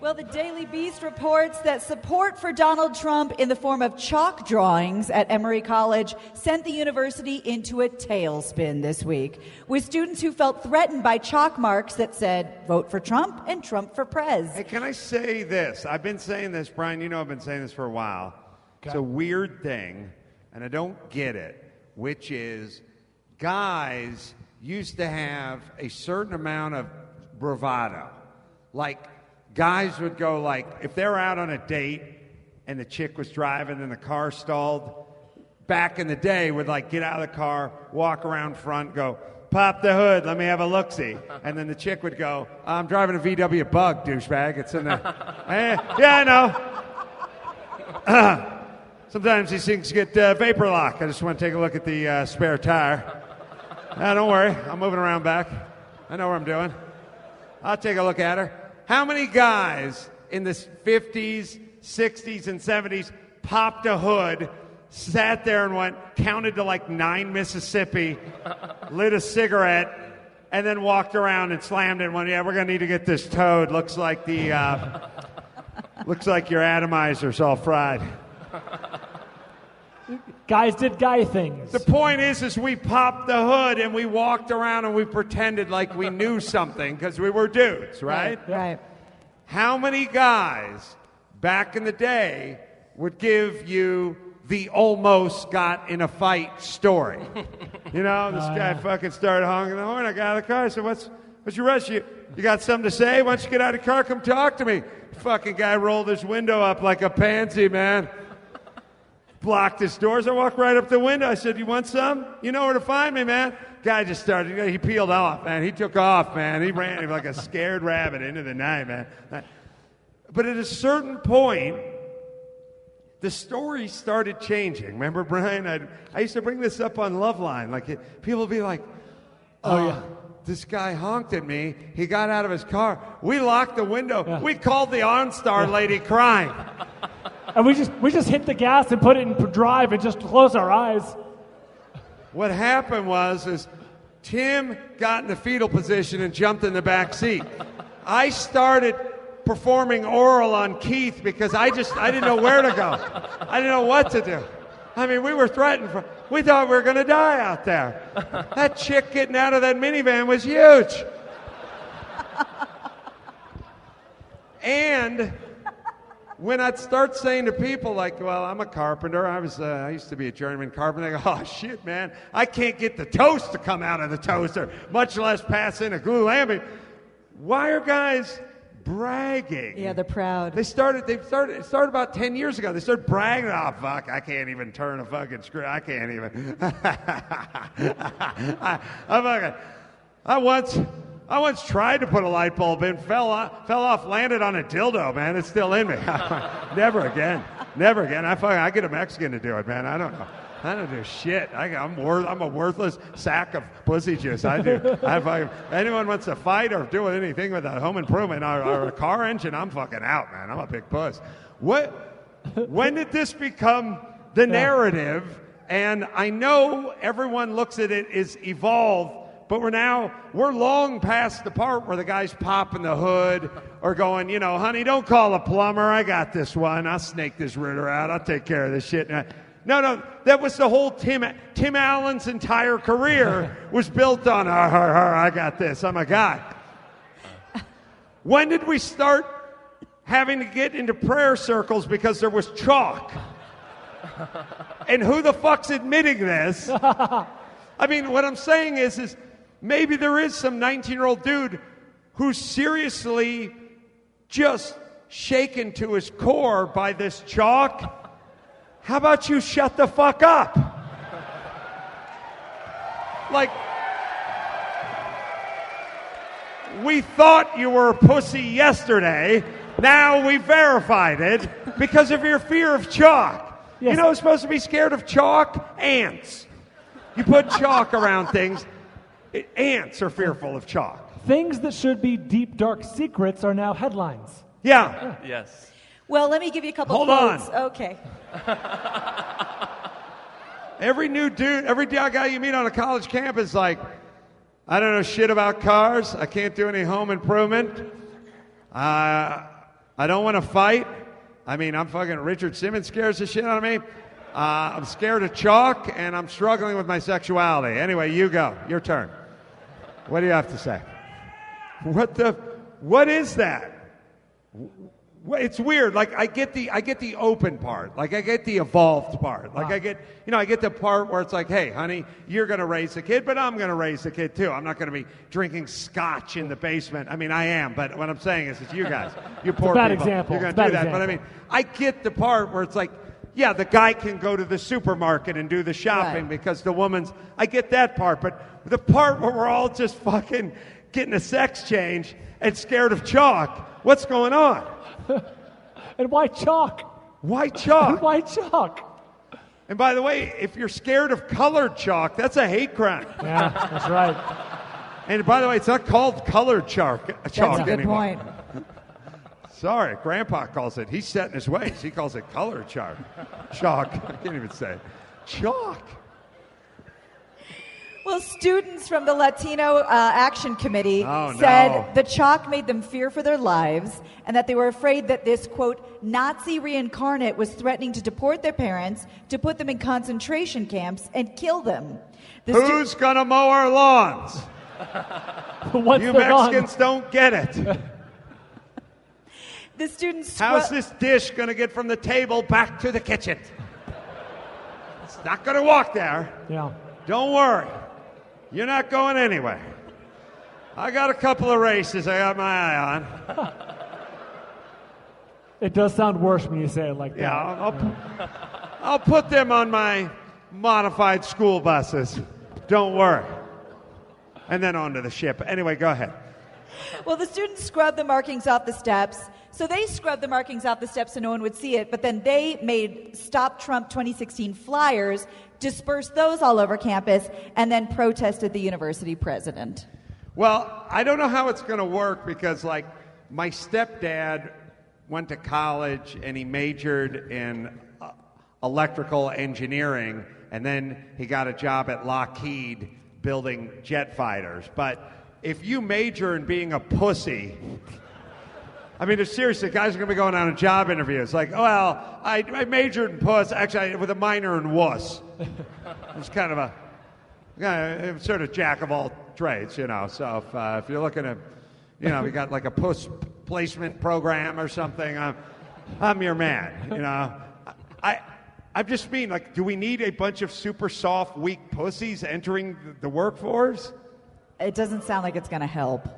Well, the Daily Beast reports that support for Donald Trump in the form of chalk drawings at Emory College sent the university into a tailspin this week, with students who felt threatened by chalk marks that said, vote for Trump and Trump for prez. Hey, can I say this? I've been saying this, Brian, you know I've been saying this for a while. Okay. It's a weird thing, and I don't get it, which is guys used to have a certain amount of bravado. Like, guys would go like, if they're out on a date and the chick was driving and the car stalled, back in the day would like get out of the car, walk around front, go, pop the hood, let me have a look-see. And then the chick would go, I'm driving a VW Bug, douchebag. It's in there. Yeah, I know. Sometimes these things get vapor lock. I just want to take a look at the spare tire. Don't worry, I'm moving around back. I know what I'm doing. I'll take a look at her. How many guys in the 50s, 60s, and 70s popped a hood, sat there and counted to like 9 Mississippi, lit a cigarette, and then walked around and slammed it and went, yeah, we're going to need to get this towed. Looks like looks like your atomizer's all fried. Guys did guy things. The point is we popped the hood and we walked around and we pretended like we knew something because we were dudes, right? Right. How many guys back in the day would give you the almost got in a fight story? You know, this guy fucking started honking the horn. I got out of the car. I said, what's your rush? You got something to say? Why don't you get out of the car? Come talk to me. Fucking guy rolled his window up like a pansy, man. Blocked his doors. I walked right up the window. I said, you want some? You know where to find me, man. Guy just started, he peeled off, man. He took off, man. He ran like a scared rabbit into the night, man. But at a certain point, the story started changing. Remember, Brian? I used to bring this up on Loveline. Like, people would be like, oh, yeah. This guy honked at me. He got out of his car. We locked the window. Yeah. We called the OnStar lady crying. And we just hit the gas and put it in drive and just close our eyes. What happened was Tim got in the fetal position and jumped in the back seat. I started performing oral on Keith because I didn't know where to go. I didn't know what to do. I mean, we were threatened. We thought we were going to die out there. That chick getting out of that minivan was huge. And when I'd start saying to people like, well, I'm a carpenter. I used to be a journeyman carpenter. They go, oh, shit, man. I can't get the toast to come out of the toaster, much less pass in a glue lamp. Why are guys bragging? Yeah, they're proud. It started about 10 years ago. They started bragging, oh, fuck, I can't even turn a fucking screw. I can't even. I once tried to put a light bulb in, fell off, landed on a dildo, man. It's still in me. Never again. I get a Mexican to do it, man. I don't know. I don't do shit. I'm a worthless sack of pussy juice. Anyone wants to fight or do anything with a home improvement or a car engine, I'm fucking out, man. I'm a big puss. When did this become the narrative? And I know everyone looks at it as evolved, but we're long past the part where the guy's popping the hood or going, honey, don't call a plumber. I got this one. I'll snake this Ritter out. I'll take care of this shit. No, that was the whole Tim Allen's entire career was built on, I got this. I'm a guy. When did we start having to get into prayer circles because there was chalk? And who the fuck's admitting this? I mean, what I'm saying is maybe there is some 19-year-old dude who's seriously just shaken to his core by this chalk. How about you shut the fuck up? Like, we thought you were a pussy yesterday. Now we verified it because of your fear of chalk. Yes. You know who's supposed to be scared of chalk? Ants. You put chalk around things. Ants are fearful of chalk. Things that should be deep, dark secrets are now headlines. Yeah. Yes. Well, let me give you a couple quotes. Hold on. Okay. Every guy you meet on a college campus like, I don't know shit about cars. I can't do any home improvement. I don't want to fight. I mean, I'm fucking Richard Simmons scares the shit out of me. I'm scared of chalk, and I'm struggling with my sexuality. Anyway, you go. Your turn. What do you have to say? What is that? It's weird. Like I get the open part. Like I get the evolved part. Like I get the part where it's like, hey, honey, you're going to raise the kid, but I'm going to raise the kid too. I'm not going to be drinking scotch in the basement. I mean, I am, but what I'm saying is, it's you guys, you poor bad people. Example. You're going to do that. Example. But I mean, I get the part where it's like, yeah, the guy can go to the supermarket and do the shopping because the woman's. I get that part, but the part where we're all just fucking getting a sex change and scared of chalk. What's going on? And why chalk? Why chalk? Why chalk? And by the way, if you're scared of colored chalk, that's a hate crime. Yeah, that's right. And by the way, it's not called colored chalk That's a good anymore. point. Sorry, Grandpa calls it. He's set in his ways. He calls it colored chalk. Chalk. I can't even say it. Chalk. Well, students from the Latino Action Committee Oh, said no. the chalk made them fear for their lives and that they were afraid that this, quote, Nazi reincarnate was threatening to deport their parents, to put them in concentration camps, and kill them. Who's going to mow our lawns? Once You they're gone. Mexicans don't get it. The students... How's this dish going to get from the table back to the kitchen? It's not going to walk there. Yeah. Don't worry. You're not going anywhere. I got a couple of races I got my eye on. It does sound worse when you say it like that. Yeah, I'll put them on my modified school buses. Don't worry. And then onto the ship. Anyway, go ahead. Well, the students scrubbed the markings off the steps. So they scrubbed the markings off the steps so no one would see it, but then they made Stop Trump 2016 flyers, dispersed those all over campus, and then protested the university president. Well, I don't know how it's going to work because, like, my stepdad went to college and he majored in electrical engineering, and then he got a job at Lockheed building jet fighters. But if you major in being a pussy... I mean, seriously, guys are going to be going on a job interview. It's like, well, I majored in puss, actually, with a minor in wuss. It's kind of a sort of jack of all trades, you know. So if you're looking at, you know, we got like a puss placement program or something, I'm your man, you know. I just mean, like, do we need a bunch of super soft, weak pussies entering the workforce? It doesn't sound like it's going to help.